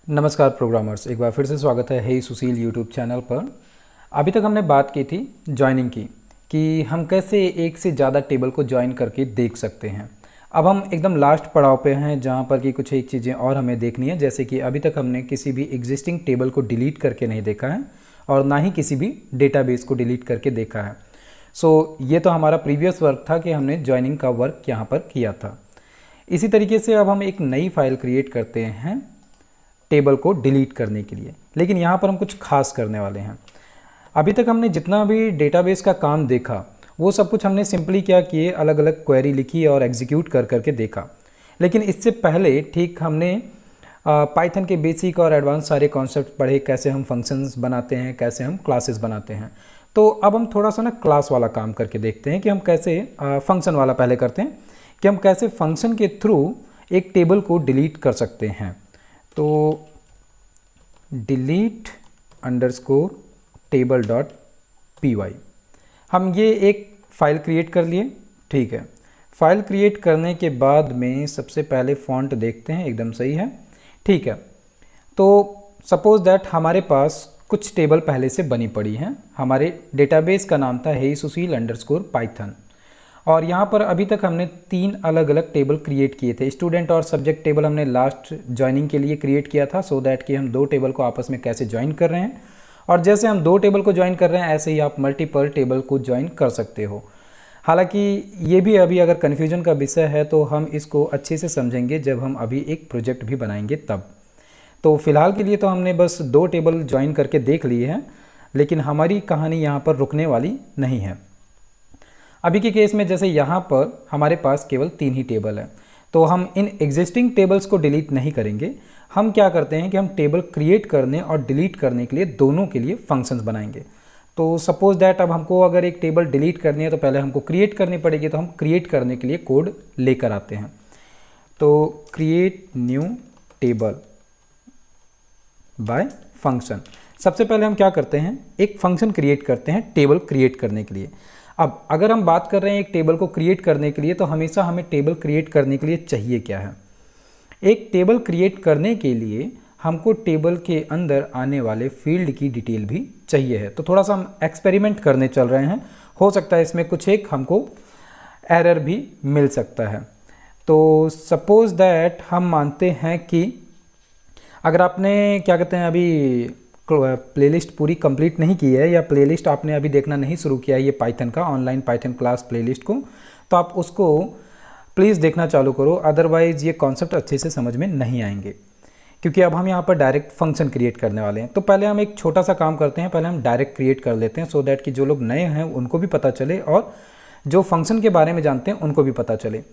नमस्कार प्रोग्रामर्स, एक बार फिर से स्वागत है हे सुशील यूट्यूब चैनल पर। अभी तक हमने बात की थी जॉइनिंग की कि हम कैसे एक से ज़्यादा टेबल को ज्वाइन करके देख सकते हैं। अब हम एकदम लास्ट पड़ाव पे हैं जहाँ पर कि कुछ एक चीज़ें और हमें देखनी है, जैसे कि अभी तक हमने किसी भी एग्जिस्टिंग टेबल को डिलीट करके नहीं देखा है और ना ही किसी भी डेटाबेस को डिलीट करके देखा है। ये तो हमारा प्रीवियस वर्क था कि हमने ज्वाइनिंग का वर्क यहाँ पर किया था। इसी तरीके से अब हम एक नई फाइल क्रिएट करते हैं टेबल को डिलीट करने के लिए, लेकिन यहाँ पर हम कुछ खास करने वाले हैं। अभी तक हमने जितना भी डेटाबेस का काम देखा वो सब कुछ हमने सिंपली क्या किए, अलग अलग क्वेरी लिखी और एग्जीक्यूट कर करके देखा। लेकिन इससे पहले ठीक हमने पाइथन के बेसिक और एडवांस सारे कॉन्सेप्ट पढ़े, कैसे हम फंक्शंस बनाते हैं, कैसे हम क्लासेस बनाते हैं। तो अब हम थोड़ा सा ना क्लास वाला काम करके देखते हैं कि हम कैसे फंक्शन वाला पहले करते हैं कि हम कैसे फंक्शन के थ्रू एक टेबल को डिलीट कर सकते हैं। तो delete underscore table dot P Y, हम ये एक फ़ाइल क्रिएट कर लिए। ठीक है, फाइल क्रिएट करने के बाद में सबसे पहले फ़ॉन्ट देखते हैं, एकदम सही है। ठीक है, तो सपोज़ दैट हमारे पास कुछ टेबल पहले से बनी पड़ी हैं। हमारे डेटाबेस का नाम था हे सुशील अंडरस्कोर पाइथन, और यहाँ पर अभी तक हमने 3 अलग अलग टेबल क्रिएट किए थे। स्टूडेंट और सब्जेक्ट टेबल हमने लास्ट ज्वाइनिंग के लिए क्रिएट किया था, सो दैट कि हम 2 टेबल को आपस में कैसे ज्वाइन कर रहे हैं। और जैसे हम 2 टेबल को ज्वाइन कर रहे हैं ऐसे ही आप मल्टीपल टेबल को ज्वाइन कर सकते हो। हालांकि ये भी अभी अगर कन्फ्यूजन का विषय है तो हम इसको अच्छे से समझेंगे जब हम अभी एक प्रोजेक्ट भी बनाएंगे तब। तो फिलहाल के लिए तो हमने बस 2 टेबल ज्वाइन करके देख लिए हैं, लेकिन हमारी कहानी यहाँ पर रुकने वाली नहीं है। अभी के केस में जैसे यहाँ पर हमारे पास केवल 3 ही टेबल है, तो हम इन एग्जिस्टिंग टेबल्स को डिलीट नहीं करेंगे। हम क्या करते हैं कि हम टेबल क्रिएट करने और डिलीट करने के लिए दोनों के लिए फंक्शंस बनाएंगे। तो सपोज दैट अब हमको अगर एक टेबल डिलीट करनी है तो पहले हमको क्रिएट करनी पड़ेगी, तो हम क्रिएट करने के लिए कोड लेकर आते हैं। तो create new table by function, सबसे पहले हम क्या करते हैं, एक फंक्शन क्रिएट करते हैं टेबल क्रिएट करने के लिए। अब अगर हम बात कर रहे हैं एक टेबल को क्रिएट करने के लिए, तो हमेशा हमें टेबल क्रिएट करने के लिए चाहिए क्या है। एक टेबल क्रिएट करने के लिए हमको टेबल के अंदर आने वाले फील्ड की डिटेल भी चाहिए है। तो थोड़ा सा हम एक्सपेरिमेंट करने चल रहे हैं, हो सकता है इसमें कुछ एक हमको एरर भी मिल सकता है। तो सपोज दैट हम मानते हैं कि अगर आपने क्या कहते हैं अभी प्लेलिस्ट पूरी कंप्लीट नहीं की है, या प्लेलिस्ट आपने अभी देखना नहीं शुरू किया है ये पाइथन का ऑनलाइन पाइथन क्लास प्लेलिस्ट को, तो आप उसको प्लीज़ देखना चालू करो, अदरवाइज़ ये कॉन्सेप्ट अच्छे से समझ में नहीं आएंगे। क्योंकि अब हम यहाँ पर डायरेक्ट फंक्शन क्रिएट करने वाले हैं। तो पहले हम एक छोटा सा काम करते हैं, पहले हम डायरेक्ट क्रिएट कर लेते हैं, सो दैट कि जो लोग नए हैं उनको भी पता चले और जो फंक्शन के बारे में जानते हैं उनको भी पता चले।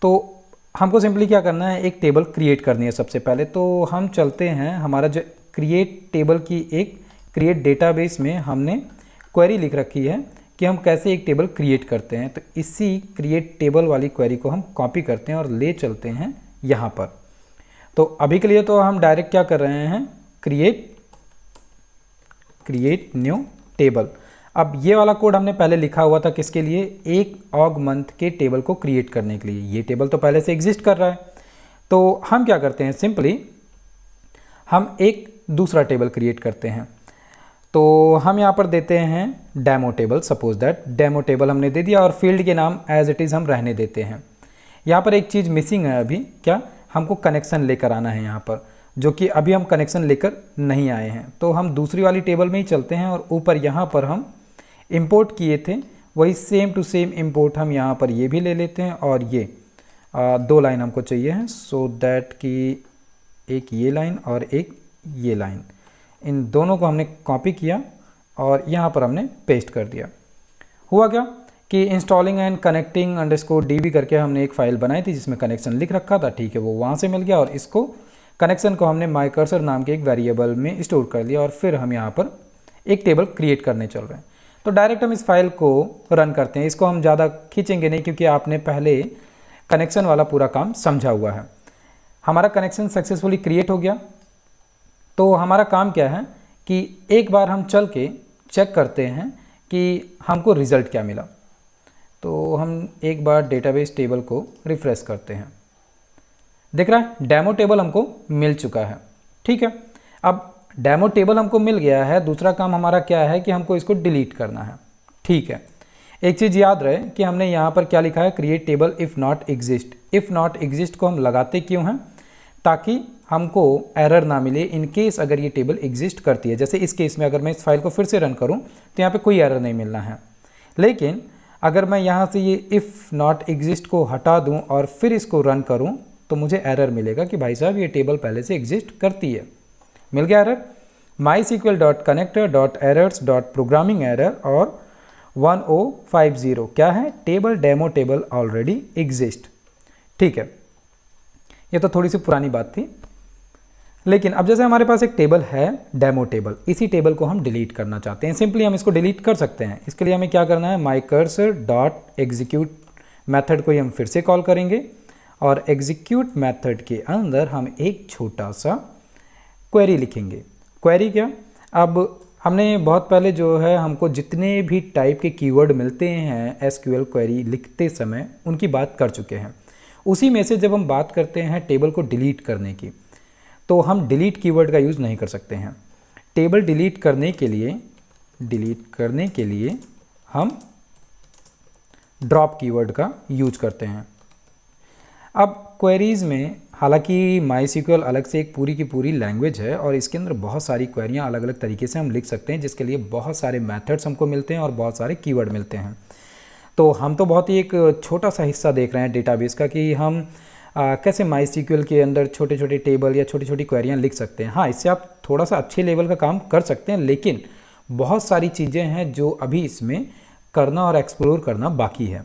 तो हमको सिंपली क्या करना है, एक टेबल क्रिएट करनी है सबसे पहले। तो हम चलते हैं, हमारा जो क्रिएट टेबल की एक क्रिएट डेटाबेस में हमने क्वेरी लिख रखी है कि हम कैसे एक टेबल क्रिएट करते हैं। तो इसी क्रिएट टेबल वाली क्वेरी को हम कॉपी करते हैं और ले चलते हैं यहाँ पर। तो अभी के लिए तो हम डायरेक्ट क्या कर रहे हैं, क्रिएट न्यू टेबल। अब ये वाला कोड हमने पहले लिखा हुआ था किसके लिए, एक ऑग मंथ के टेबल को क्रिएट करने के लिए। ये टेबल तो पहले से एग्जिस्ट कर रहा है, तो हम क्या करते हैं, सिंपली हम एक दूसरा टेबल क्रिएट करते हैं। तो हम यहाँ पर देते हैं demo table, suppose that demo table हमने दे दिया और फील्ड के नाम एज इट इज़ हम रहने देते हैं। यहाँ पर एक चीज़ मिसिंग है अभी, क्या, हमको कनेक्शन लेकर आना है यहाँ पर, जो कि अभी हम कनेक्शन लेकर नहीं आए हैं। तो हम दूसरी वाली टेबल में ही चलते हैं और ऊपर यहाँ पर हम इंपोर्ट किए थे वही सेम टू सेम इंपोर्ट हम यहाँ पर ये भी ले लेते हैं। और ये 2 लाइन हमको चाहिए हैं, सो दैट कि एक ये लाइन और एक ये लाइन, इन दोनों को हमने कॉपी किया और यहाँ पर हमने पेस्ट कर दिया। हुआ क्या कि installing and connecting underscore dB करके हमने एक फ़ाइल बनाई थी जिसमें कनेक्शन लिख रखा था। ठीक है, वो वहाँ से मिल गया और इसको कनेक्शन को हमने माई कर्सर नाम के एक वेरिएबल में स्टोर कर लिया और फिर हम यहाँ पर एक टेबल क्रिएट करने चल रहे हैं। तो डायरेक्ट हम इस फाइल को रन करते हैं। इसको हम ज़्यादा खींचेंगे नहीं क्योंकि आपने पहले कनेक्शन वाला पूरा काम समझा हुआ है। हमारा कनेक्शन सक्सेसफुली क्रिएट हो गया। तो हमारा काम क्या है कि एक बार हम चल के चेक करते हैं कि हमको रिज़ल्ट क्या मिला। तो हम एक बार डेटाबेस टेबल को रिफ़्रेश करते हैं। दिख रहा है डेमो टेबल हमको मिल चुका है। ठीक है, अब डेमो टेबल हमको मिल गया है, दूसरा काम हमारा क्या है कि हमको इसको डिलीट करना है। ठीक है, एक चीज़ याद रहे कि हमने यहाँ पर क्या लिखा है, create table if not exist. If not exist को हम लगाते क्यों हैं, ताकि हमको एरर ना मिले इन केस अगर ये टेबल एग्जिस्ट करती है। जैसे इस केस में अगर मैं इस फाइल को फिर से रन करूँ तो यहाँ पे कोई एरर नहीं मिलना है, लेकिन अगर मैं यहाँ से ये इफ़ नॉट एग्जिस्ट को हटा दूँ और फिर इसको रन करूँ तो मुझे एरर मिलेगा कि भाई साहब ये टेबल पहले से एग्जिस्ट करती है। मिल गया एरर, mysql.connector.errors.programming एरर और 1050 क्या है, table demo table already exist. ठीक है, ये तो थोड़ी सी पुरानी बात थी, लेकिन अब जैसे हमारे पास एक टेबल है डेमो टेबल, इसी टेबल को हम डिलीट करना चाहते हैं। सिंपली हम इसको डिलीट कर सकते हैं। इसके लिए हमें क्या करना है, mycursor.execute मेथड को ही हम फिर से कॉल करेंगे और एग्जीक्यूट मेथड के अंदर हम एक छोटा सा क्वेरी लिखेंगे। क्वेरी क्या, अब हमने बहुत पहले जो है हमको जितने भी टाइप के कीवर्ड मिलते हैं एसक्यूएल क्वेरी लिखते समय उनकी बात कर चुके हैं। उसी में से जब हम बात करते हैं टेबल को डिलीट करने की, तो हम डिलीट कीवर्ड का यूज़ नहीं कर सकते हैं। टेबल डिलीट करने के लिए हम ड्रॉप कीवर्ड का यूज करते हैं। अब क्वेरीज़ में हालांकि MySQL अलग से एक पूरी की पूरी लैंग्वेज है और इसके अंदर बहुत सारी क्वेरियाँ अलग अलग तरीके से हम लिख सकते हैं, जिसके लिए बहुत सारे मेथड्स हमको मिलते हैं और बहुत सारे कीवर्ड मिलते हैं। तो हम तो बहुत ही एक छोटा सा हिस्सा देख रहे हैं डेटाबेस का कि हम कैसे MySQL के अंदर छोटे छोटे टेबल या छोटी छोटी क्वेरियाँ लिख सकते हैं। हाँ, इससे आप थोड़ा सा अच्छे लेवल का काम कर सकते हैं, लेकिन बहुत सारी चीज़ें हैं जो अभी इसमें करना और एक्सप्लोर करना बाकी है।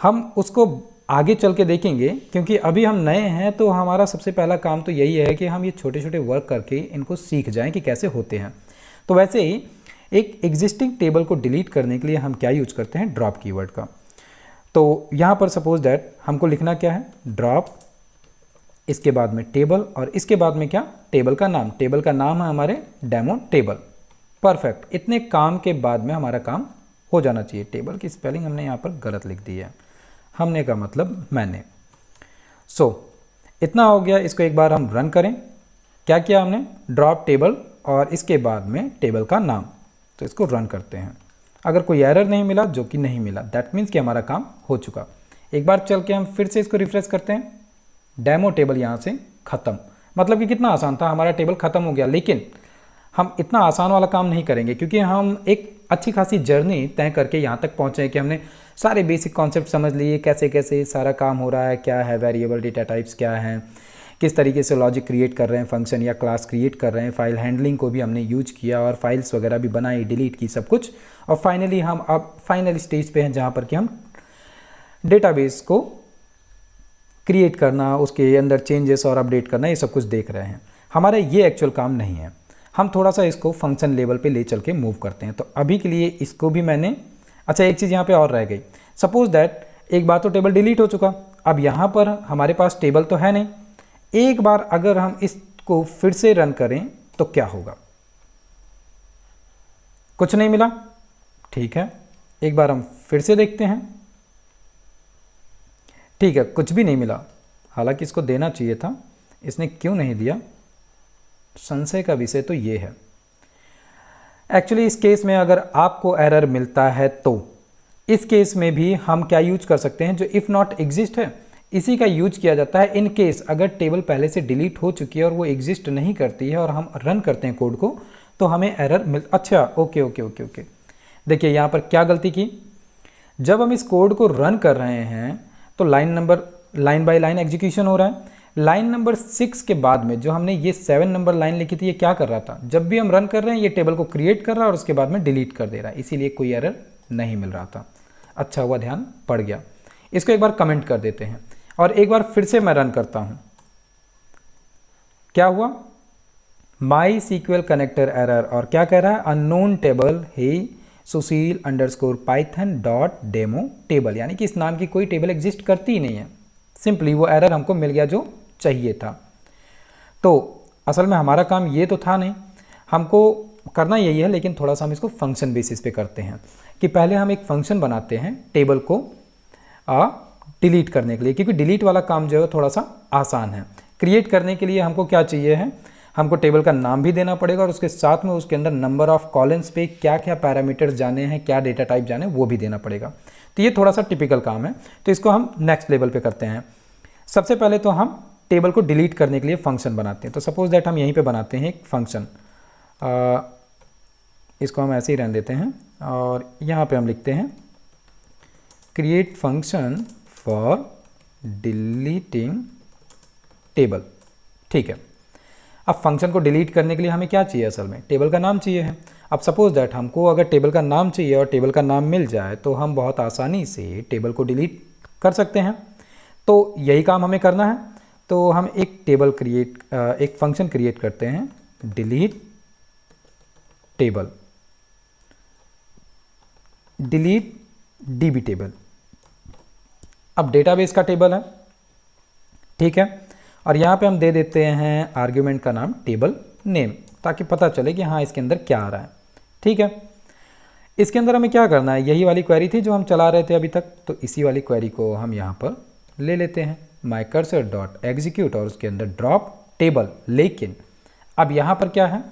हम उसको आगे चल के देखेंगे, क्योंकि अभी हम नए हैं तो हमारा सबसे पहला काम तो यही है कि हम ये छोटे छोटे वर्क करके इनको सीख जाएं कि कैसे होते हैं। तो वैसे ही एक एग्जिस्टिंग टेबल को डिलीट करने के लिए हम क्या यूज करते हैं, ड्रॉप कीवर्ड का। तो यहाँ पर सपोज दैट हमको लिखना क्या है, ड्रॉप, इसके बाद में टेबल और इसके बाद में क्या, टेबल का नाम। टेबल का नाम है हमारे डेमो टेबल। परफेक्ट, इतने काम के बाद में हमारा काम हो जाना चाहिए। टेबल की स्पेलिंग हमने यहाँ पर गलत लिख दी है, हमने का मतलब मैंने। इतना हो गया। इसको एक बार हम रन करें। क्या किया हमने, ड्रॉप टेबल और इसके बाद में टेबल का नाम। तो इसको रन करते हैं। अगर कोई एरर नहीं मिला, जो कि नहीं मिला, दैट मीन्स कि हमारा काम हो चुका। एक बार चल के हम फिर से इसको रिफ्रेश करते हैं। डेमो टेबल यहाँ से ख़त्म। मतलब कि कितना आसान था, हमारा टेबल ख़त्म हो गया। लेकिन हम इतना आसान वाला काम नहीं करेंगे, क्योंकि हम एक अच्छी खासी जर्नी तय करके यहाँ तक पहुँचे हैं कि हमने सारे बेसिक कॉन्सेप्ट समझ लिए, कैसे कैसे सारा काम हो रहा है, क्या है वेरिएबल, डेटा टाइप्स क्या हैं, किस तरीके से लॉजिक क्रिएट कर रहे हैं, फंक्शन या क्लास क्रिएट कर रहे हैं, फाइल हैंडलिंग को भी हमने यूज किया और फाइल्स वगैरह भी बनाई, डिलीट की, सब कुछ। और फाइनली हम अब फाइनल स्टेज पे हैं जहाँ पर कि हम डेटाबेस को क्रिएट करना, उसके अंदर चेंजेस और अपडेट करना, ये सब कुछ देख रहे हैं। हमारा ये एक्चुअल काम नहीं है। हम थोड़ा सा इसको फंक्शन लेवल पे ले चल के मूव करते हैं। तो अभी के लिए इसको भी मैंने, अच्छा एक चीज़ यहाँ पे और रह गई। सपोज दैट एक बार तो टेबल डिलीट हो चुका, अब यहाँ पर हमारे पास टेबल तो है नहीं। एक बार अगर हम इसको फिर से रन करें तो क्या होगा, कुछ नहीं मिला। ठीक है, एक बार हम फिर से देखते हैं। ठीक है, कुछ भी नहीं मिला। हालांकि इसको देना चाहिए था, इसने क्यों नहीं दिया, संशय का विषय तो ये है। एक्चुअली इस केस में अगर आपको एरर मिलता है तो इस केस में भी हम क्या यूज कर सकते हैं, जो इफ़ नॉट एग्जिस्ट है, इसी का यूज किया जाता है इन केस अगर टेबल पहले से डिलीट हो चुकी है और वो एग्जिस्ट नहीं करती है और हम रन करते हैं कोड को, तो हमें एरर मिल। अच्छा, ओके ओके ओके ओके। देखिए यहाँ पर क्या गलती की, जब हम इस कोड को रन कर रहे हैं तो लाइन बाय लाइन एग्जीक्यूशन हो रहा है। लाइन नंबर 6 के बाद में जो हमने ये 7 नंबर लाइन लिखी थी, ये क्या कर रहा था, जब भी हम रन कर रहे हैं ये टेबल को क्रिएट कर रहा है और उसके बाद में डिलीट कर दे रहा है, इसीलिए कोई एरर नहीं मिल रहा था। अच्छा हुआ ध्यान पड़ गया। इसको एक बार कमेंट कर देते हैं और एक बार फिर से मैं रन करता हूं। क्या हुआ, MySQL कनेक्टर एरर, और क्या कह रहा है, अननोन टेबल है susil_python.demo टेबल, यानी कि इस नाम की कोई टेबल एग्जिस्ट करती ही नहीं है। सिंपली वो एरर हमको मिल गया जो चाहिए था। तो असल में हमारा काम ये तो था नहीं, हमको करना यही है, लेकिन थोड़ा सा हम इसको फंक्शन बेसिस पे करते हैं कि पहले हम एक फंक्शन बनाते हैं टेबल को डिलीट करने के लिए, क्योंकि डिलीट वाला काम जो है थोड़ा सा आसान है। क्रिएट करने के लिए हमको क्या चाहिए है, हमको टेबल का नाम भी देना पड़ेगा और उसके साथ में उसके अंदर नंबर ऑफ कॉलम्स पे क्या क्या पैरामीटर्स जाने हैं, क्या डेटा टाइप जाने हैं, वो भी देना पड़ेगा। तो ये थोड़ा सा टिपिकल काम है, तो इसको हम नेक्स्ट लेवल पे करते हैं। सबसे पहले तो हम टेबल को डिलीट करने के लिए फंक्शन बनाते हैं। तो सपोज दैट हम यहीं पे बनाते हैं एक फंक्शन, इसको हम ऐसे ही रहने देते हैं और यहाँ पे हम लिखते हैं create function for deleting table. ठीक है, अब फंक्शन को डिलीट करने के लिए हमें क्या चाहिए, असल में टेबल का नाम चाहिए है। अब सपोज दैट हमको अगर टेबल का नाम चाहिए और टेबल का नाम मिल जाए तो हम बहुत आसानी से टेबल को डिलीट कर सकते हैं। तो यही काम हमें करना है। तो हम एक फंक्शन क्रिएट करते हैं delete table, delete dB table. अब डेटाबेस का टेबल है, ठीक है, और यहाँ पे हम दे देते हैं आर्ग्यूमेंट का नाम टेबल नेम, ताकि पता चले कि हाँ इसके अंदर क्या आ रहा है। ठीक है, इसके अंदर हमें क्या करना है, यही वाली क्वेरी थी जो हम चला रहे थे अभी तक, तो इसी वाली क्वेरी को हम यहाँ पर ले लेते हैं माई कर्सर डॉट एग्जीक्यूट और उसके अंदर ड्रॉप टेबल। लेकिन अब यहाँ पर क्या है,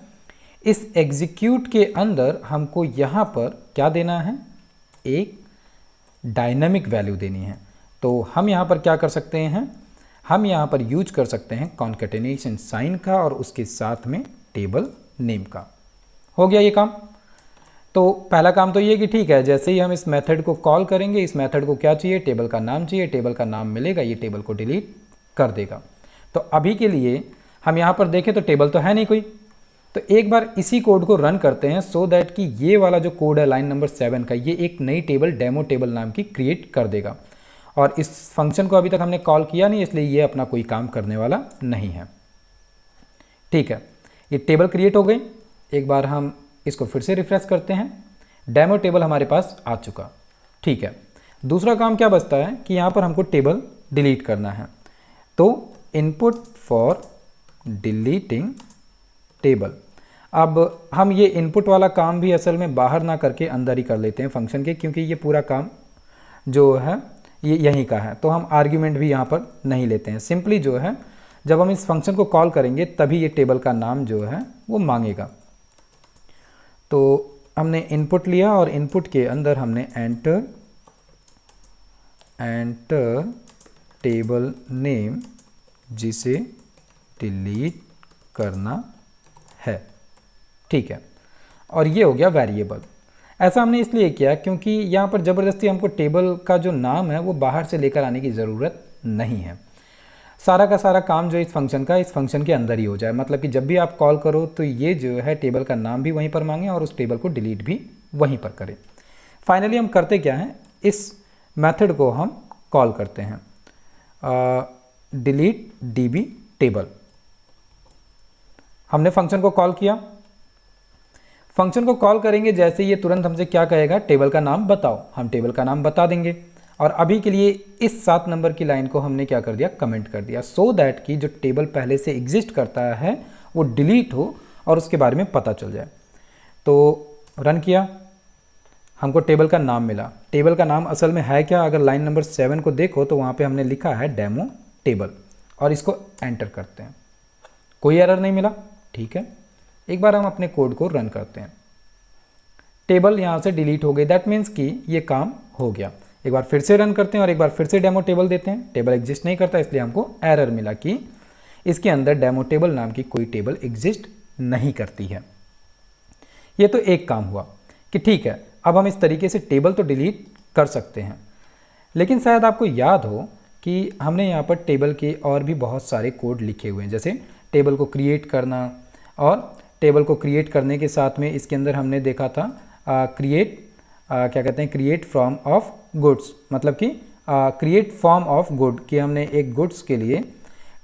इस एग्जीक्यूट के अंदर हमको यहाँ पर क्या देना है, एक डायनामिक वैल्यू देनी है। तो हम यहाँ पर क्या कर सकते हैं, हम यहाँ पर यूज कर सकते हैं कॉन्केटेनेशन साइन का और उसके साथ में टेबल नेम का। हो गया ये काम। तो पहला काम तो ये कि ठीक है, जैसे ही हम इस मेथड को कॉल करेंगे, इस मेथड को क्या चाहिए, टेबल का नाम चाहिए, टेबल का नाम मिलेगा, ये टेबल को डिलीट कर देगा। तो अभी के लिए हम यहाँ पर देखें तो टेबल तो है नहीं कोई, तो एक बार इसी कोड को रन करते हैं सो दैट कि ये वाला जो कोड है लाइन नंबर 7 का, ये एक नई टेबल डेमो टेबल नाम की क्रिएट कर देगा। और इस फंक्शन को अभी तक हमने कॉल किया नहीं, इसलिए ये अपना कोई काम करने वाला नहीं है। ठीक है, ये टेबल क्रिएट हो गई। एक बार हम इसको फिर से रिफ्रेश करते हैं, डेमो टेबल हमारे पास आ चुका। ठीक है, दूसरा काम क्या बचता है कि यहाँ पर हमको टेबल डिलीट करना है। तो इनपुट फॉर डिलीटिंग टेबल। अब हम ये इनपुट वाला काम भी असल में बाहर ना करके अंदर ही कर लेते हैं फंक्शन के, क्योंकि ये पूरा काम जो है ये यहीं का है। तो हम आर्ग्यूमेंट भी यहाँ पर नहीं लेते हैं, सिंपली जो है जब हम इस फंक्शन को कॉल करेंगे तभी ये टेबल का नाम जो है वो मांगेगा। तो हमने इनपुट लिया और इनपुट के अंदर हमने एंटर टेबल नेम जिसे डिलीट करना है। ठीक है, और ये हो गया वेरिएबल। ऐसा हमने इसलिए किया क्योंकि यहाँ पर ज़बरदस्ती हमको टेबल का जो नाम है वो बाहर से लेकर आने की ज़रूरत नहीं है। सारा का सारा काम जो इस फंक्शन के अंदर ही हो जाए, मतलब कि जब भी आप कॉल करो तो ये जो है टेबल का नाम भी वहीं पर मांगे और उस टेबल को डिलीट भी वहीं पर करें। फाइनली हम करते क्या हैं, इस मेथड को हम कॉल करते हैं डिलीट डीबी टेबल। हमने फंक्शन को कॉल किया, फंक्शन को कॉल करेंगे जैसे ये तुरंत हमसे क्या कहेगा, टेबल का नाम बताओ। हम टेबल का नाम बता देंगे और अभी के लिए इस 7 नंबर की लाइन को हमने क्या कर दिया, कमेंट कर दिया, सो दैट कि जो टेबल पहले से एग्जिस्ट करता है वो डिलीट हो और उसके बारे में पता चल जाए। तो रन किया, हमको टेबल का नाम मिला। टेबल का नाम असल में है क्या, अगर लाइन नंबर 7 को देखो तो वहाँ पे हमने लिखा है डेमो टेबल और इसको एंटर करते हैं, कोई एरर नहीं मिला। ठीक है, एक बार हम अपने कोड को रन करते हैं, टेबल यहाँ से डिलीट हो गई, दैट मीन्स कि ये काम हो गया। एक बार फिर से रन करते हैं और एक बार फिर से डेमो टेबल देते हैं, टेबल एग्जिस्ट नहीं करता, इसलिए हमको एरर मिला कि इसके अंदर डेमो टेबल नाम की कोई टेबल एग्जिस्ट नहीं करती है। ये तो एक काम हुआ कि ठीक है, अब हम इस तरीके से टेबल तो डिलीट कर सकते हैं। लेकिन शायद आपको याद हो कि हमने यहाँ पर टेबल के और भी बहुत सारे कोड लिखे हुए हैं, जैसे टेबल को क्रिएट करना, और टेबल को क्रिएट करने के साथ में इसके अंदर हमने देखा था क्या कहते हैं, क्रिएट फॉर्म ऑफ गुड्स, मतलब कि क्रिएट फॉर्म ऑफ गुड, कि हमने एक गुड्स के लिए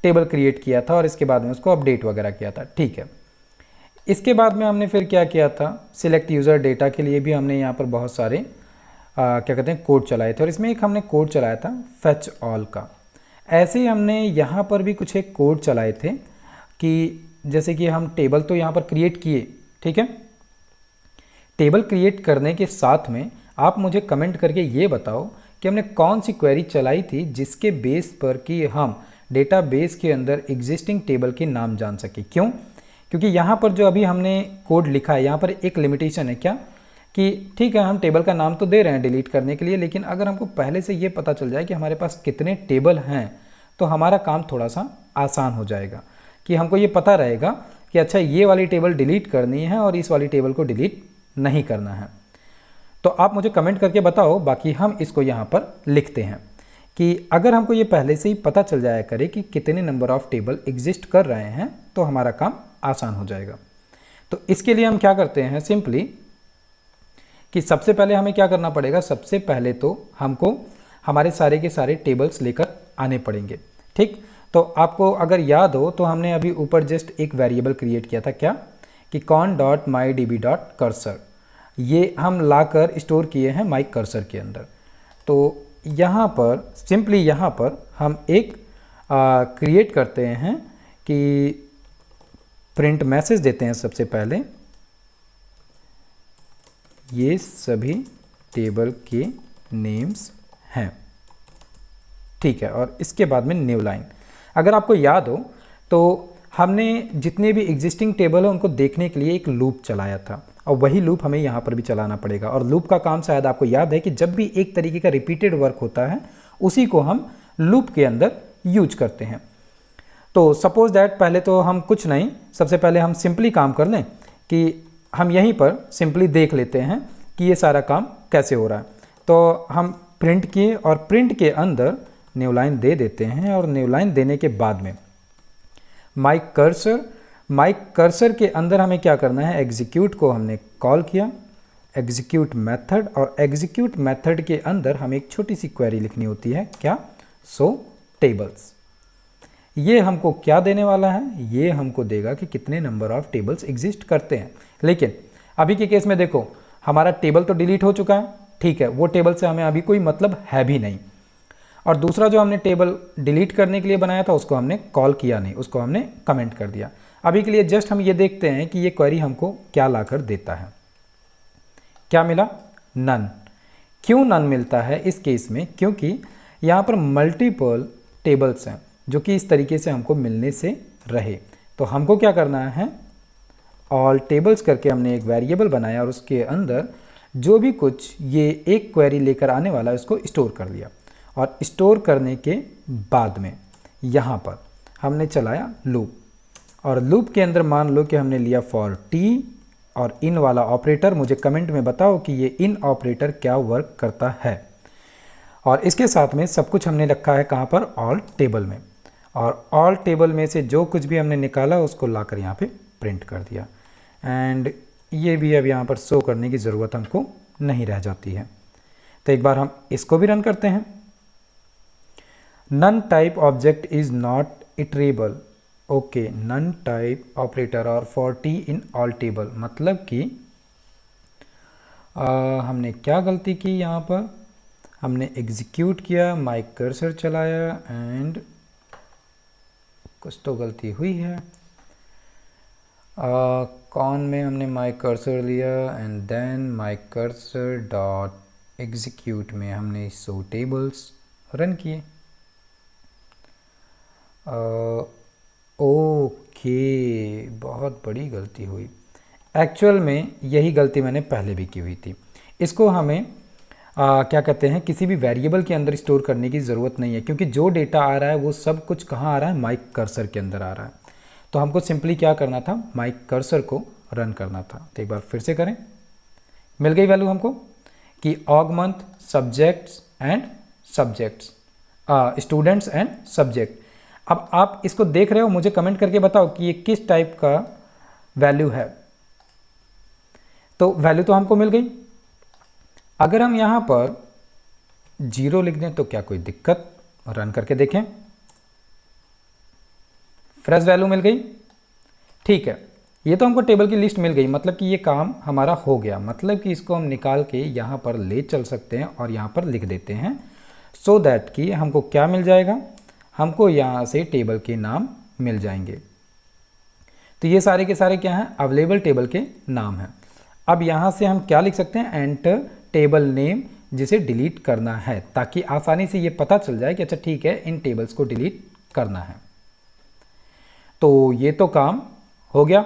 टेबल क्रिएट किया था और इसके बाद में उसको अपडेट वगैरह किया था। ठीक है, इसके बाद में हमने फिर क्या किया था, सिलेक्ट यूज़र डेटा के लिए भी हमने यहाँ पर बहुत सारे क्या कहते हैं कोड चलाए थे, और इसमें एक हमने कोड चलाया था फेच ऑल का। ऐसे ही हमने यहाँ पर भी कुछ एक कोड चलाए थे कि जैसे कि हम टेबल तो यहाँ पर क्रिएट किए, ठीक है, टेबल क्रिएट करने के साथ में आप मुझे कमेंट करके ये बताओ कि हमने कौन सी क्वेरी चलाई थी जिसके बेस पर कि हम डेटाबेस के अंदर एग्जिस्टिंग टेबल के नाम जान सके। क्यों? क्योंकि यहाँ पर जो अभी हमने कोड लिखा है यहाँ पर एक लिमिटेशन है, क्या कि ठीक है हम टेबल का नाम तो दे रहे हैं डिलीट करने के लिए, लेकिन अगर हमको पहले से ये पता चल जाए कि हमारे पास कितने टेबल हैं तो हमारा काम थोड़ा सा आसान हो जाएगा, कि हमको ये पता रहेगा कि अच्छा ये वाली टेबल डिलीट करनी है और इस वाली टेबल को डिलीट नहीं करना है। तो आप मुझे कमेंट करके बताओ, बाकी हम इसको यहाँ पर लिखते हैं कि अगर हमको ये पहले से ही पता चल जाया करे कि कितने नंबर ऑफ़ टेबल एग्जिस्ट कर रहे हैं तो हमारा काम आसान हो जाएगा। तो इसके लिए हम क्या करते हैं सिंपली कि सबसे पहले हमें क्या करना पड़ेगा, सबसे पहले तो हमको हमारे सारे के सारे टेबल्स लेकर आने पड़ेंगे। ठीक, तो आपको अगर याद हो तो हमने अभी ऊपर जस्ट एक वेरिएबल क्रिएट किया था, क्या कि con.mydb.cursor, ये हम लाकर स्टोर किए हैं माई कर्सर के अंदर। तो यहाँ पर सिंपली यहाँ पर हम एक क्रिएट करते हैं कि प्रिंट मैसेज देते हैं सबसे पहले, ये सभी टेबल के नेम्स हैं। ठीक है, और इसके बाद में न्यू लाइन। अगर आपको याद हो तो हमने जितने भी एग्जिस्टिंग टेबल है उनको देखने के लिए एक लूप चलाया था, और वही लूप हमें यहाँ पर भी चलाना पड़ेगा। और लूप का काम शायद आपको याद है कि जब भी एक तरीके का रिपीटेड वर्क होता है उसी को हम लूप के अंदर यूज करते हैं। तो सपोज दैट पहले तो हम कुछ नहीं, सबसे पहले हम सिंपली काम कर लें कि हम यहीं पर सिंपली देख लेते हैं कि ये सारा काम कैसे हो रहा है। तो हम प्रिंट किए और प्रिंट के अंदर न्यू लाइन दे देते हैं, और न्यू लाइन देने के बाद में माई कर्सर के अंदर हमें क्या करना है, एग्जीक्यूट को हमने कॉल किया, एग्जीक्यूट मेथड, और एग्जीक्यूट मेथड के अंदर हमें एक छोटी सी क्वेरी लिखनी होती है, क्या, सो टेबल्स। ये हमको क्या देने वाला है, ये हमको देगा कि कितने नंबर ऑफ टेबल्स एग्जिस्ट करते हैं। लेकिन अभी के केस में देखो हमारा टेबल तो डिलीट हो चुका है, ठीक है, वो टेबल से हमें अभी कोई मतलब है भी नहीं, और दूसरा जो हमने टेबल डिलीट करने के लिए बनाया था उसको हमने कॉल किया नहीं, उसको हमने कमेंट कर दिया। अभी के लिए जस्ट हम ये देखते हैं कि ये क्वेरी हमको क्या लाकर देता है। क्या मिला, नन। क्यों नन मिलता है इस केस में, क्योंकि यहाँ पर मल्टीपल टेबल्स हैं जो कि इस तरीके से हमको मिलने से रहे। तो हमको क्या करना है, ऑल टेबल्स करके हमने एक वेरिएबल बनाया और उसके अंदर जो भी कुछ ये एक क्वेरी लेकर आने वाला है उसको स्टोर कर लिया, और स्टोर करने के बाद में यहाँ पर हमने चलाया लूप, और लूप के अंदर मान लो कि हमने लिया फॉर टी और इन वाला ऑपरेटर। मुझे कमेंट में बताओ कि ये इन ऑपरेटर क्या वर्क करता है। और इसके साथ में सब कुछ हमने रखा है कहाँ पर, ऑल टेबल में, और ऑल टेबल में से जो कुछ भी हमने निकाला उसको लाकर यहाँ पे प्रिंट कर दिया। एंड ये भी अब यहाँ पर शो करने की ज़रूरत हमको नहीं रह जाती है। तो एक बार हम इसको भी रन करते हैं। None type object is not iterable. Okay, none type operator और for t in all table, मतलब कि हमने क्या गलती की, यहाँ पर हमने एग्जीक्यूट किया, माई कर्सर चलाया, एंड कुछ तो गलती हुई है। कॉन में हमने माई कर्सर लिया and then my cursor dot execute में हमने सो टेबल्स रन किए। ओके, बहुत बड़ी गलती हुई। एक्चुअल में यही गलती मैंने पहले भी की हुई थी। इसको हमें क्या कहते हैं, किसी भी वेरिएबल के अंदर स्टोर करने की ज़रूरत नहीं है, क्योंकि जो डेटा आ रहा है वो सब कुछ कहाँ आ रहा है, माई कर्सर के अंदर आ रहा है। तो हमको सिंपली क्या करना था, माई कर्सर को रन करना था। तो एक बार फिर से करें, मिल गई वैल्यू हमको कि ऑगमंथ subjects and subjects, students and subject. अब आप इसको देख रहे हो, मुझे कमेंट करके बताओ कि ये किस टाइप का वैल्यू है। तो वैल्यू तो हमको मिल गई। अगर हम यहाँ पर 0 लिख दें तो क्या कोई दिक्कत, रन करके देखें, फ्रेश वैल्यू मिल गई। ठीक है, ये तो हमको टेबल की लिस्ट मिल गई, मतलब कि ये काम हमारा हो गया। मतलब कि इसको हम निकाल के यहाँ पर ले चल सकते हैं और यहाँ पर लिख देते हैं, सो दैट कि हमको क्या मिल जाएगा, हमको यहाँ से टेबल के नाम मिल जाएंगे। तो ये सारे के सारे क्या हैं, अवेलेबल टेबल के नाम हैं। अब यहाँ से हम क्या लिख सकते हैं, एंटर टेबल नेम, जिसे डिलीट करना है, ताकि आसानी से ये पता चल जाए कि अच्छा ठीक है इन टेबल्स को डिलीट करना है। तो ये तो काम हो गया।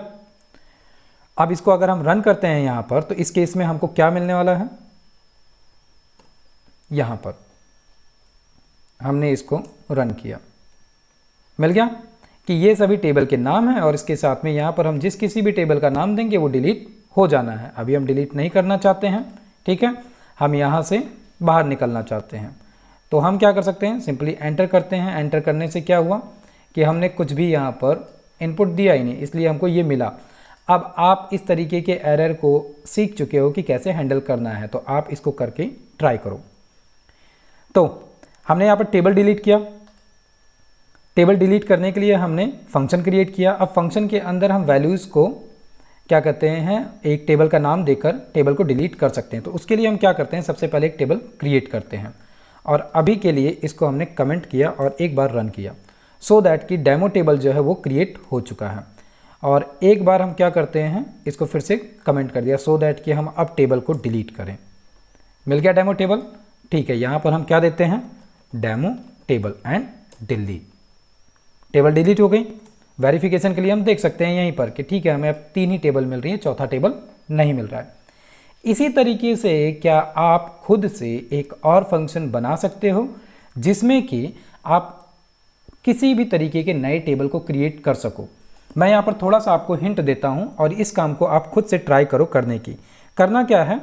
अब इसको अगर हम रन करते हैं यहाँ पर, तो इस केस में हमको क्या मिलने वाला है, यहाँ पर हमने इसको रन किया, मिल गया कि ये सभी टेबल के नाम हैं और इसके साथ में यहाँ पर हम जिस किसी भी टेबल का नाम देंगे वो डिलीट हो जाना है। अभी हम डिलीट नहीं करना चाहते हैं, ठीक है, हम यहाँ से बाहर निकलना चाहते हैं। तो हम क्या कर सकते हैं, सिंपली एंटर करते हैं। एंटर करने से क्या हुआ कि हमने कुछ भी यहाँ पर इनपुट दिया ही नहीं, इसलिए हमको ये मिला। अब आप इस तरीके के एरर को सीख चुके हो कि कैसे हैंडल करना है, तो आप इसको करके ट्राई करो। तो हमने यहाँ पर टेबल डिलीट किया। टेबल डिलीट करने के लिए हमने फंक्शन क्रिएट किया। अब फंक्शन के अंदर हम वैल्यूज़ को क्या करते हैं, एक टेबल का नाम देकर टेबल को डिलीट कर सकते हैं। तो उसके लिए हम क्या करते हैं, सबसे पहले एक टेबल क्रिएट करते हैं और अभी के लिए इसको हमने कमेंट किया और एक बार रन किया, सो दैट कि डेमो टेबल जो है वो क्रिएट हो चुका है। और एक बार हम क्या करते हैं, इसको फिर से कमेंट कर दिया, सो दैट कि हम अब टेबल को डिलीट करें। मिल गया डेमो टेबल, ठीक है। यहाँ पर हम क्या देते हैं, demo table and delete. Table delete हो गई। वेरिफिकेशन के लिए हम देख सकते हैं यहीं पर कि ठीक है, हमें अब 3 ही टेबल मिल रही है, चौथा टेबल नहीं मिल रहा है। इसी तरीके से क्या आप खुद से एक और फंक्शन बना सकते हो जिसमें कि आप किसी भी तरीके के नए टेबल को क्रिएट कर सको। मैं यहाँ पर थोड़ा सा आपको हिंट देता हूँ और इस काम को आप खुद से ट्राई करो करने की। करना क्या है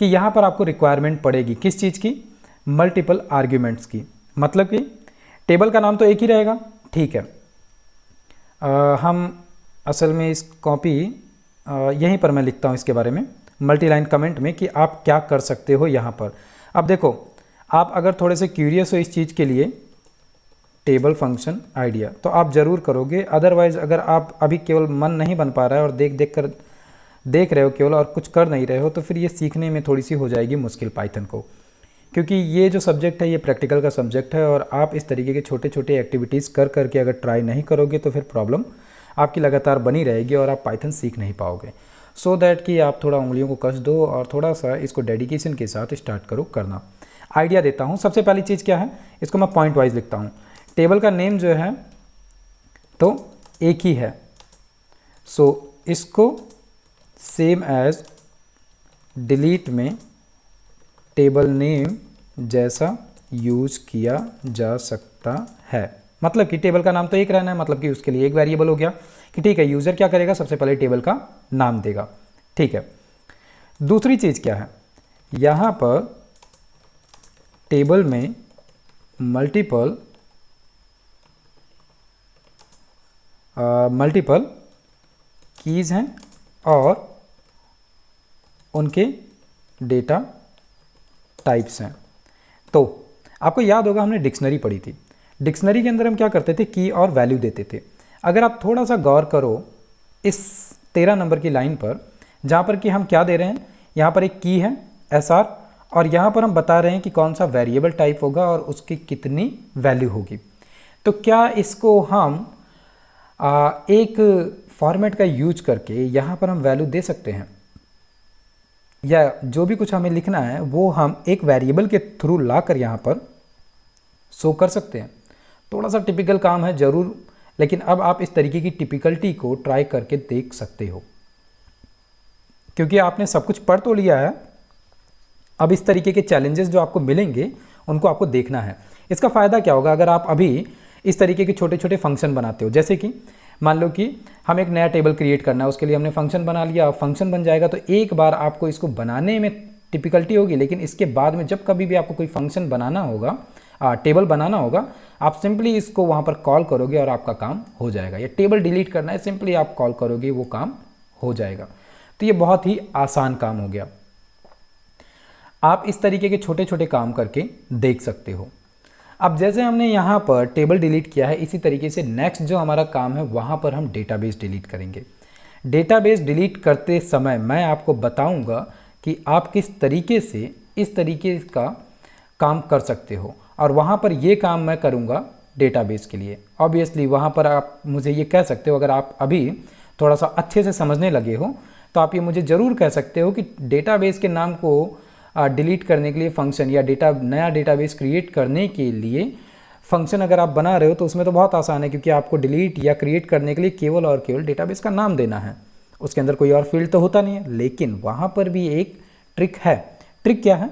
कि यहाँ पर आपको रिक्वायरमेंट पड़ेगी किस चीज़ की, मल्टीपल आर्ग्यूमेंट्स की। मतलब कि टेबल का नाम तो एक ही रहेगा, ठीक है। हम असल में इस कॉपी यहीं पर मैं लिखता हूँ इसके बारे में मल्टी लाइन कमेंट में कि आप क्या कर सकते हो यहाँ पर। अब देखो, आप अगर थोड़े से क्यूरियस हो इस चीज़ के लिए, टेबल फंक्शन आइडिया, तो आप ज़रूर करोगे। अदरवाइज़ अगर आप अभी केवल मन नहीं बन पा रहा है और देख रहे हो केवल और कुछ कर नहीं रहे हो, तो फिर ये सीखने में थोड़ी सी हो जाएगी मुश्किल पाइथन को। क्योंकि ये जो सब्जेक्ट है ये प्रैक्टिकल का सब्जेक्ट है और आप इस तरीके के छोटे छोटे एक्टिविटीज़ कर करके अगर ट्राई नहीं करोगे तो फिर प्रॉब्लम आपकी लगातार बनी रहेगी और आप पाइथन सीख नहीं पाओगे। सो दैट कि आप थोड़ा उंगलियों को कस दो और थोड़ा सा इसको डेडिकेशन के साथ स्टार्ट करो करना। आइडिया देता हूँ। सबसे पहली चीज़ क्या है, इसको मैं पॉइंट वाइज लिखता हूँ। टेबल का नेम जो है तो एक ही है, सो इसको सेम एज डिलीट में टेबल नेम जैसा यूज किया जा सकता है। मतलब कि टेबल का नाम तो एक रहना है, मतलब कि उसके लिए एक वेरिएबल हो गया कि ठीक है, यूज़र क्या करेगा, सबसे पहले टेबल का नाम देगा, ठीक है। दूसरी चीज़ क्या है, यहाँ पर टेबल में मल्टीपल कीज़ हैं और उनके डेटा टाइप्स हैं। तो आपको याद होगा हमने डिक्शनरी पढ़ी थी। डिक्शनरी के अंदर हम क्या करते थे, की और वैल्यू देते थे। अगर आप थोड़ा सा गौर करो इस 13 नंबर की लाइन पर, जहाँ पर कि हम क्या दे रहे हैं, यहाँ पर एक की है SR और यहाँ पर हम बता रहे हैं कि कौन सा वेरिएबल टाइप होगा और उसकी कितनी वैल्यू होगी। तो क्या इसको हम एक फॉर्मेट का यूज करके यहाँ पर हम वैल्यू दे सकते हैं, या जो भी कुछ हमें लिखना है वो हम एक वेरिएबल के थ्रू लाकर यहाँ पर शो कर सकते हैं। थोड़ा सा टिपिकल काम है ज़रूर, लेकिन अब आप इस तरीके की टिपिकलिटी को ट्राई करके देख सकते हो, क्योंकि आपने सब कुछ पढ़ तो लिया है। अब इस तरीके के चैलेंजेस जो आपको मिलेंगे उनको आपको देखना है। इसका फ़ायदा क्या होगा अगर आप अभी इस तरीके के छोटे छोटे फंक्शन बनाते हो। जैसे कि मान लो कि हम एक नया टेबल क्रिएट करना है, उसके लिए हमने फंक्शन बना लिया, फंक्शन बन जाएगा तो एक बार आपको इसको बनाने में टिपिकलिटी होगी, लेकिन इसके बाद में जब कभी भी आपको कोई फंक्शन बनाना होगा, टेबल बनाना होगा, आप सिंपली इसको वहाँ पर कॉल करोगे और आपका काम हो जाएगा। या टेबल डिलीट करना है, सिंपली आप कॉल करोगे, वो काम हो जाएगा। तो ये बहुत ही आसान काम हो गया। आप इस तरीके के छोटे छोटे काम करके देख सकते हो। अब जैसे हमने यहाँ पर टेबल डिलीट किया है, इसी तरीके से नेक्स्ट जो हमारा काम है वहाँ पर हम डेटाबेस डिलीट करेंगे। डेटाबेस डिलीट करते समय मैं आपको बताऊँगा कि आप किस तरीके से इस तरीके का काम कर सकते हो, और वहाँ पर ये काम मैं करूँगा डेटाबेस के लिए। ऑब्वियसली वहाँ पर आप मुझे ये कह सकते हो, अगर आप अभी थोड़ा सा अच्छे से समझने लगे हो तो आप ये मुझे ज़रूर कह सकते हो कि डेटाबेस के नाम को डिलीट करने के लिए फंक्शन, या नया डेटाबेस क्रिएट करने के लिए फंक्शन अगर आप बना रहे हो तो उसमें तो बहुत आसान है, क्योंकि आपको डिलीट या क्रिएट करने के लिए केवल और केवल डेटाबेस का नाम देना है। उसके अंदर कोई और फील्ड तो होता नहीं है। लेकिन वहाँ पर भी एक ट्रिक है। ट्रिक क्या है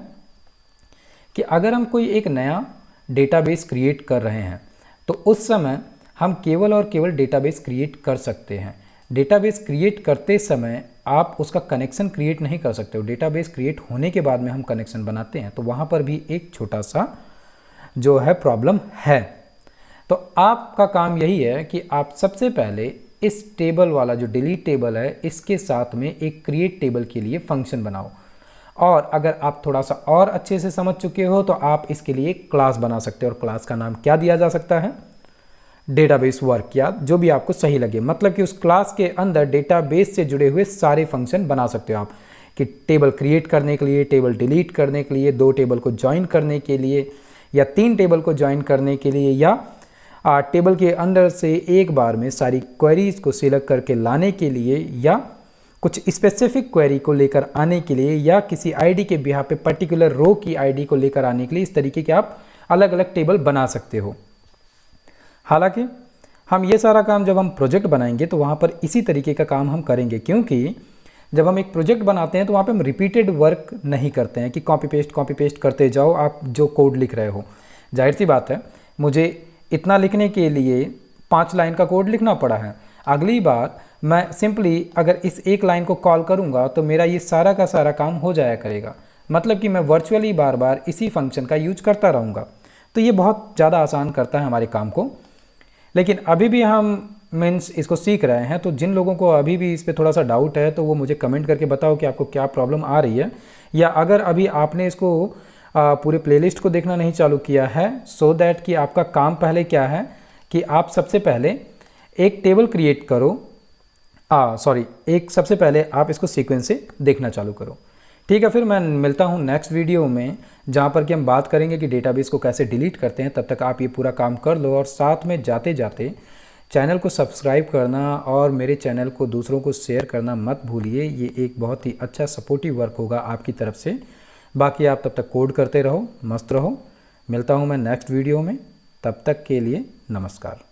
कि अगर हम कोई एक नया डेटाबेस क्रिएट कर रहे हैं तो उस समय हम केवल और केवल डेटाबेस क्रिएट कर सकते हैं। डेटाबेस क्रिएट करते समय आप उसका कनेक्शन क्रिएट नहीं कर सकते हो। डेटाबेस क्रिएट होने के बाद में हम कनेक्शन बनाते हैं, तो वहाँ पर भी एक छोटा सा जो है प्रॉब्लम है। तो आपका काम यही है कि आप सबसे पहले इस टेबल वाला जो डिलीट टेबल है इसके साथ में एक क्रिएट टेबल के लिए फंक्शन बनाओ। और अगर आप थोड़ा सा और अच्छे से समझ चुके हो तो आप इसके लिए क्लास बना सकते हो, और क्लास का नाम क्या दिया जा सकता है, डेटाबेस वर्क, या जो भी आपको सही लगे। मतलब कि उस क्लास के अंदर डेटाबेस से जुड़े हुए सारे फंक्शन बना सकते हो आप, कि टेबल क्रिएट करने के लिए, टेबल डिलीट करने के लिए, 2 टेबल को ज्वाइन करने के लिए, या 3 टेबल को ज्वाइन करने के लिए, या टेबल के अंदर से एक बार में सारी क्वेरीज को सिलेक्ट करके लाने के लिए, या कुछ स्पेसिफिक क्वेरी को लेकर आने के लिए, या किसी आईडी के बिहाफ पे पर्टिकुलर रो की आईडी को लेकर आने के लिए। इस तरीके के आप अलग अलग टेबल बना सकते हो। हालांकि हम ये सारा काम जब हम प्रोजेक्ट बनाएंगे तो वहाँ पर इसी तरीके का काम हम करेंगे, क्योंकि जब हम एक प्रोजेक्ट बनाते हैं तो वहाँ पे हम रिपीटेड वर्क नहीं करते हैं कि कॉपी पेस्ट करते जाओ आप जो कोड लिख रहे हो। जाहिर सी बात है, मुझे इतना लिखने के लिए 5 लाइन का कोड लिखना पड़ा है। अगली बार मैं सिंपली अगर इस एक लाइन को कॉल करूँगा तो मेरा ये सारा का सारा काम हो जाया करेगा। मतलब कि मैं वर्चुअली बार बार इसी फंक्शन का यूज करता रहूँगा। तो ये बहुत ज़्यादा आसान करता है हमारे काम को। लेकिन अभी भी हम इसको सीख रहे हैं, तो जिन लोगों को अभी भी इस पर थोड़ा सा डाउट है तो वो मुझे कमेंट करके बताओ कि आपको क्या प्रॉब्लम आ रही है, या अगर अभी आपने इसको पूरे प्लेलिस्ट को देखना नहीं चालू किया है, सो दैट कि आपका काम पहले क्या है कि आप सबसे पहले एक टेबल क्रिएट करो, सबसे पहले आप इसको सीक्वेंस से देखना चालू करो। ठीक है, फिर मैं मिलता हूँ नेक्स्ट वीडियो में जहाँ पर कि हम बात करेंगे कि डेटाबेस को कैसे डिलीट करते हैं। तब तक आप ये पूरा काम कर लो, और साथ में जाते जाते चैनल को सब्सक्राइब करना और मेरे चैनल को दूसरों को शेयर करना मत भूलिए। ये एक बहुत ही अच्छा सपोर्टिव वर्क होगा आपकी तरफ से। बाकी आप तब तक कोड करते रहो, मस्त रहो। मिलता हूँ मैं नेक्स्ट वीडियो में, तब तक के लिए नमस्कार।